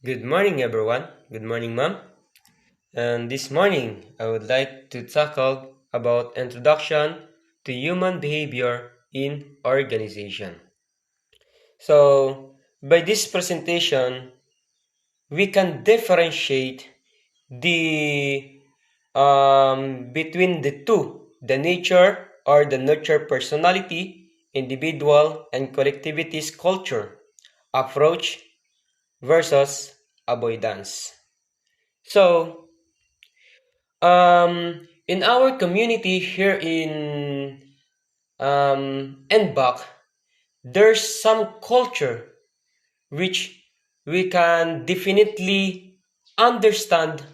Good morning, everyone. Good morning, ma'am. And this morning, I would like to tackle about introduction to human behavior in organization. So, by this presentation, we can differentiate the between the two, the nature or the nurture personality, individual and collectivity's culture, approach versus avoidance. So, in our community here in NBAC, there's some culture which we can definitely understand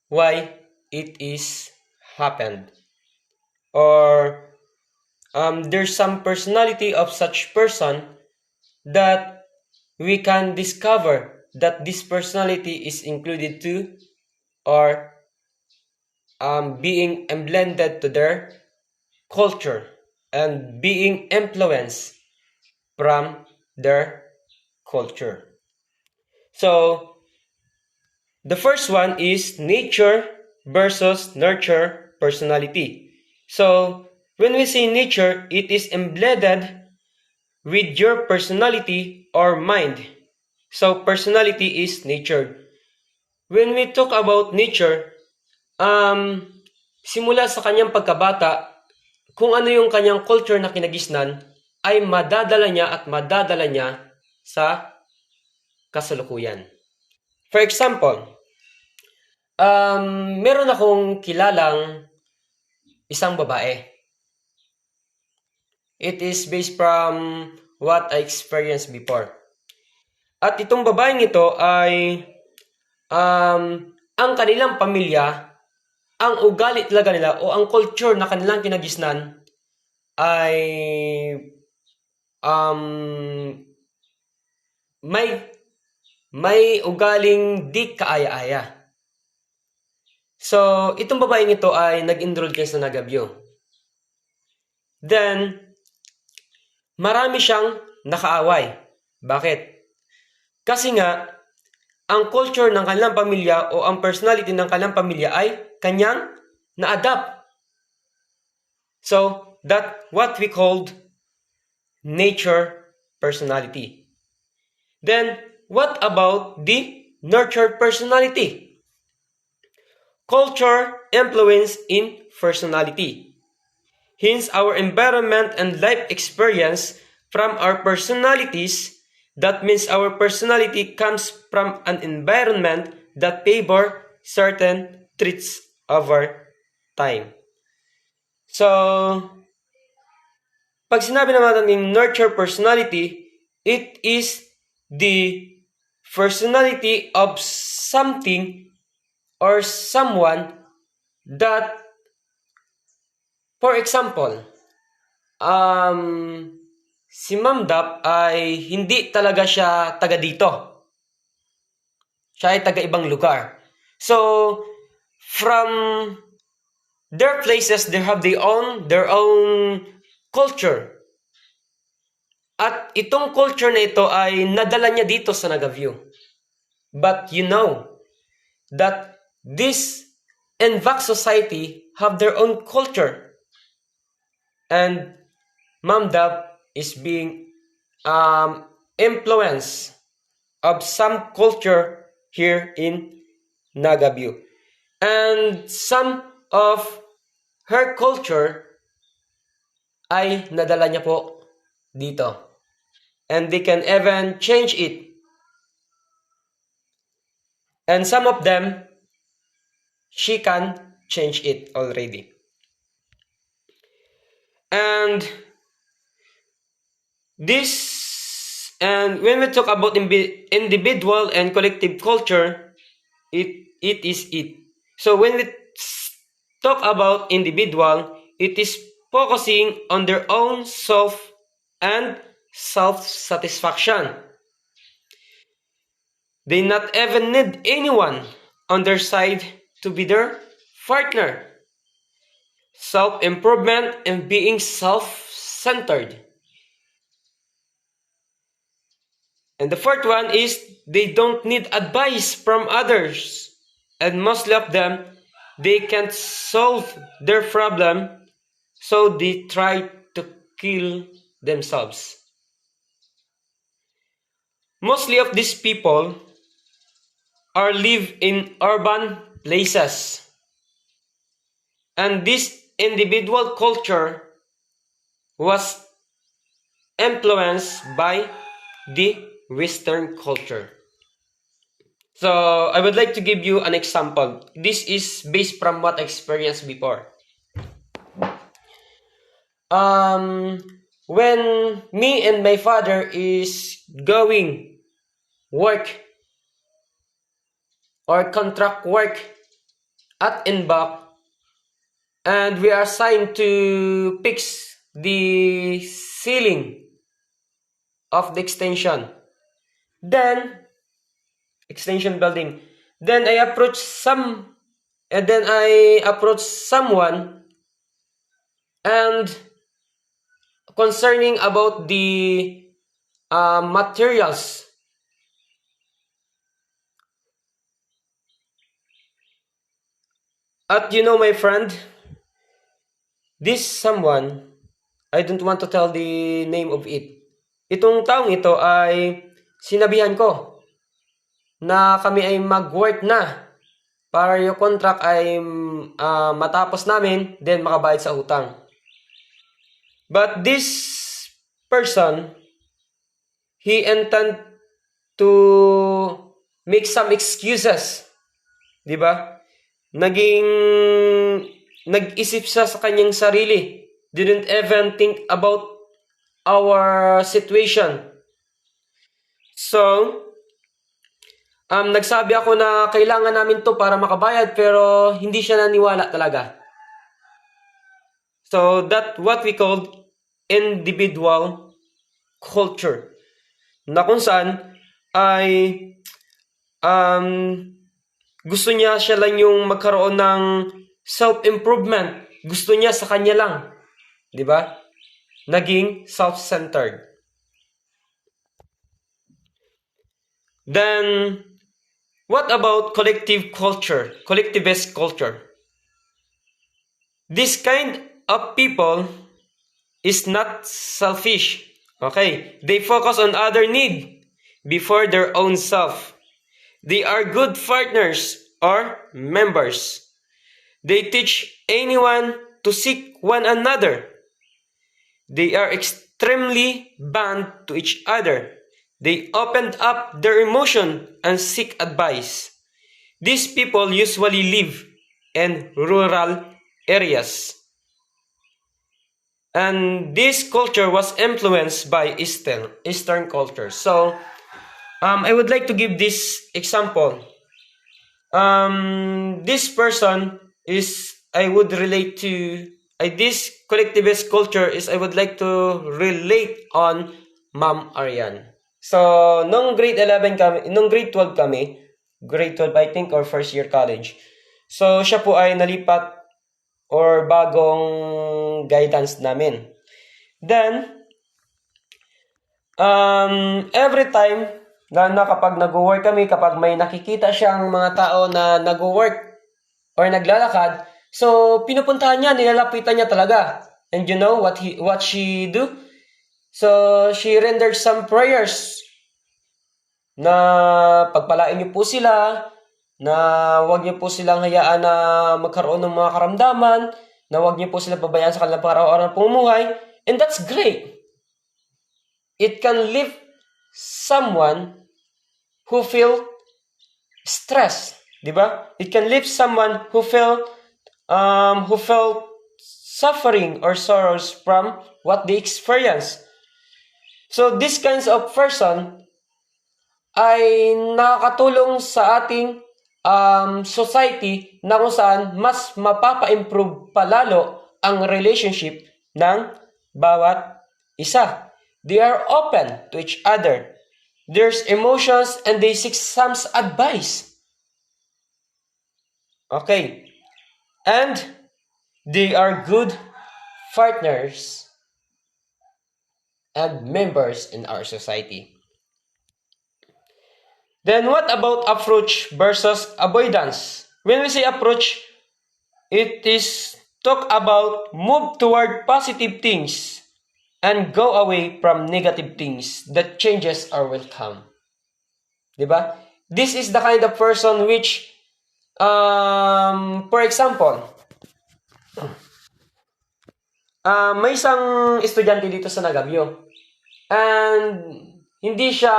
why it is happened. Or there's some personality of such person that we can discover that this personality is included to or being blended to their culture and being influenced from their culture. So, the first one is nature versus nurture personality. So, when we say nature, it is embedded with your personality or mind. So, personality is nature. When we talk about nature, simula sa kanyang pagkabata, kung ano yung kanyang culture na kinagisnan, ay madadala niya sa kasalukuyan. For example, meron akong kilalang isang babae. It is based from what I experienced before. At itong babaeng ito ay ang kanilang pamilya, ang ugali talaga nila o ang culture na kanilang kinagisnan ay may ugaling di kaaya-aya. So, itong babaeng ito ay nag-enroll kayo sa Nagabyo. Then, marami siyang nakaaway. Bakit? Kasi nga, ang culture ng kanilang pamilya o ang personality ng kanilang pamilya ay kanyang na-adapt. So, that what we called nature personality. Then, what about the nurtured personality? Culture influence in personality. Hence, our environment and life experience from our personalities, that means our personality comes from an environment that favor certain traits over time. So, pag sinabi naman natin nurture personality, it is the personality of something or someone that, for example, si Ma'am Dap ay hindi talaga siya taga dito. Siya ay taga ibang lugar. So, from their places, they have their own culture. At itong culture na ito ay nadala niya dito sa Nagaview. But you know that this NVAC society have their own culture. And Ma'am Dab is being influenced of some culture here in Nagaview. And some of her culture ay nadala niya po dito. And they can even change it. And some of them, she can change it already. And when we talk about individual and collective culture, it is it. So when we talk about individual, it is focusing on their own self and self-satisfaction. They not even need anyone on their side to be their partner. Self-improvement and being self-centered. And the fourth one is they don't need advice from others. And mostly of them, they can't solve their problem, so they try to kill themselves. Mostly of these people are live in urban places. And this individual culture was influenced by the Western culture. So I would like to give you an example. This is based from what I experienced before. When me and my father is going work or contract work at NBAC, and we are assigned to fix the ceiling of the extension. Then extension building. Then I approach someone and concerning about the materials. At my friend, this someone, I don't want to tell the name of it. Itong taong ito ay sinabihan ko na kami ay mag-work na para yung contract ay matapos namin, then makabayad sa utang. But this person, he intend to make some excuses. Diba? Nag-isip siya sa kanyang sarili. Didn't even think about our situation. So, nagsabi ako na kailangan namin to para makabayad, pero hindi siya naniwala talaga. So, that's what we called individual culture. Na kung saan ay gusto niya siya lang yung magkaroon ng self-improvement. Gusto niya sa kanya lang. Diba? Naging self-centered. Then, what about collective culture? Collectivist culture. This kind of people is not selfish. Okay? They focus on other need before their own self. They are good partners or members. They teach anyone to seek one another. They are extremely bound to each other. They opened up their emotion and seek advice. These people usually live in rural areas. And this culture was influenced by Eastern culture. So, I would like to give this example. This person is, I would relate to, this collectivist culture is, I would like to relate on Ma'am Arian. So, nung grade 12 kami, grade 12 I think, or first year college. So, siya po ay nalipat or bagong guidance namin. Then, every time na kapag nag-work kami, kapag may nakikita siyang mga tao na nag-work or naglalakad, so pinupuntahan niya, nilalapitan niya talaga. And you know what she do? So she rendered some prayers na pagpalain niyo po sila, na wag niyo po silang hayaan na magkaroon ng mga karamdaman, na wag niyo po sila pabayaan sa kanilang pang-araw-araw na pamumuhay. And that's great. It can lift someone who feel stress, di ba? It can lift someone who felt suffering or sorrows from what they experience. So these kinds of person ay nakakatulong sa ating society na kung saan mas mapapa-improve palalo ang relationship ng bawat isa. They are open to each other. There's emotions and they seek some advice. Okay. And they are good partners and members in our society. Then what about approach versus avoidance? When we say approach, it is talk about move toward positive things and go away from negative things that changes are welcome. Diba? This is the kind of person which, for example, may isang estudyante dito sa Nagabyo. And hindi siya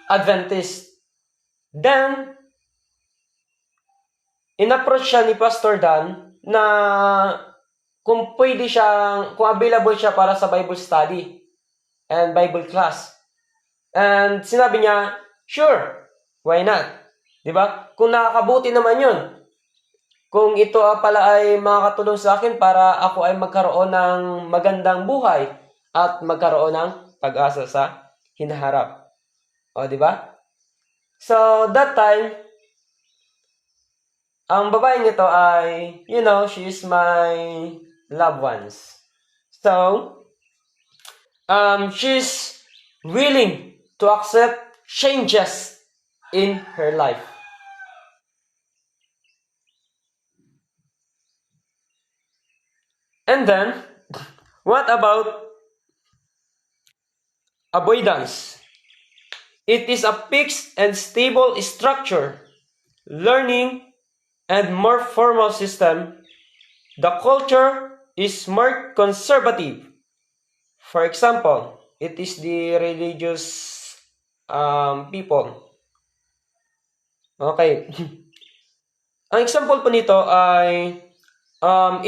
Adventist. Then, in-approach siya ni Pastor Dan na kung pwede siyang, kung available siya para sa Bible study and Bible class. And sinabi niya, sure, why not? Diba? Kung nakakabuti naman yun. Kung ito pala ay makakatulong sa akin para ako ay magkaroon ng magandang buhay at magkaroon ng pag-asa sa hinaharap. O, diba? So, that time, ang babaeng ito ay, she is my loved ones. So, she's willing to accept changes in her life. And then, what about avoidance? It is a fixed and stable structure, learning, and more formal system. The culture is more conservative. For example, it is the religious people. Okay. Ang example po nito ay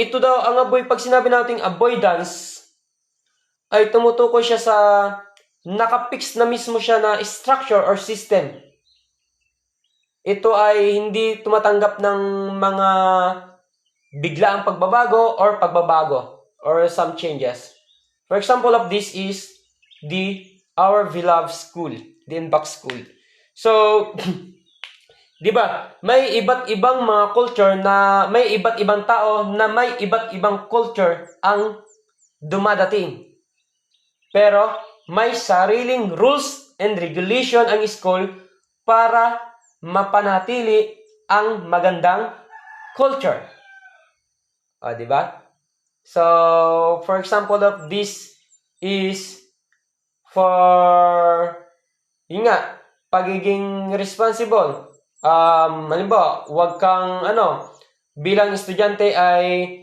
ito daw ang pag sinabi nating avoidance ay tumutukoy siya sa nakapix na mismo siya na structure or system. Ito ay hindi tumatanggap ng mga biglaang pagbabago or pagbabago or some changes. For example of this is our beloved school, the Inbox School. So, di ba, may iba't ibang mga culture na may iba't ibang tao na may iba't ibang culture ang dumadating. Pero may sariling rules and regulation ang school para mapanatili ang magandang culture. O, di ba? So, for example of this is for pagiging responsible. Halimbawa, huwag kang bilang estudyante ay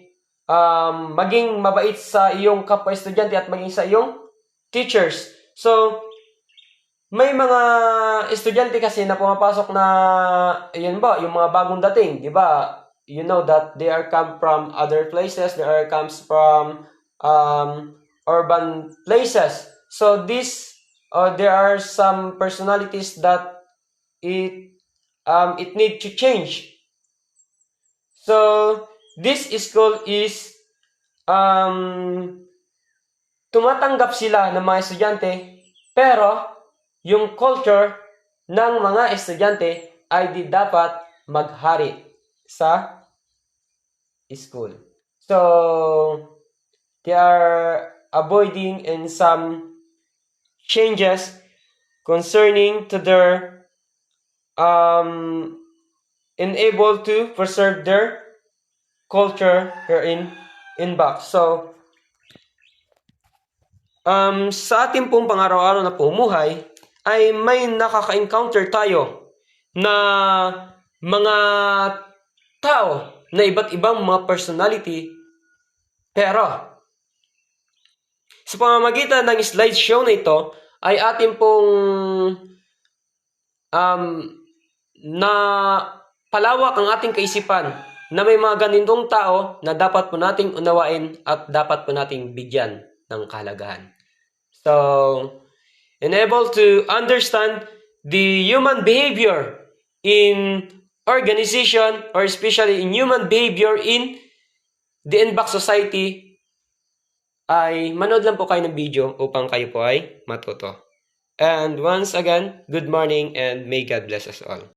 maging mabait sa iyong kapwa estudyante at maging sa iyong teachers. So, may mga estudyante kasi na pumapasok na yung mga bagong dating, di ba? You know that they are come from other places, they are comes from urban places. So there are some personalities that it need to change. So this school is tumatanggap sila ng mga estudyante, pero yung culture ng mga estudyante ay di dapat maghari sa school. So they are avoiding in some changes concerning to their unable to preserve their culture here in Inbox. So sa ating pong pang-araw-araw na pumuhay ay may nakaka-encounter tayo na mga tao na iba't ibang mga personality, pero sa pamamagitan ng slideshow na ito ay ating pong na palawak ang ating kaisipan na may mga ganitong tao na dapat po nating unawain at dapat po nating bigyan ng kahalagahan. So, enable to understand the human behavior in organization or especially in human behavior in the Inbox society, ay manood lang po kayo ng video upang kayo po ay matuto. And once again, good morning and may God bless us all.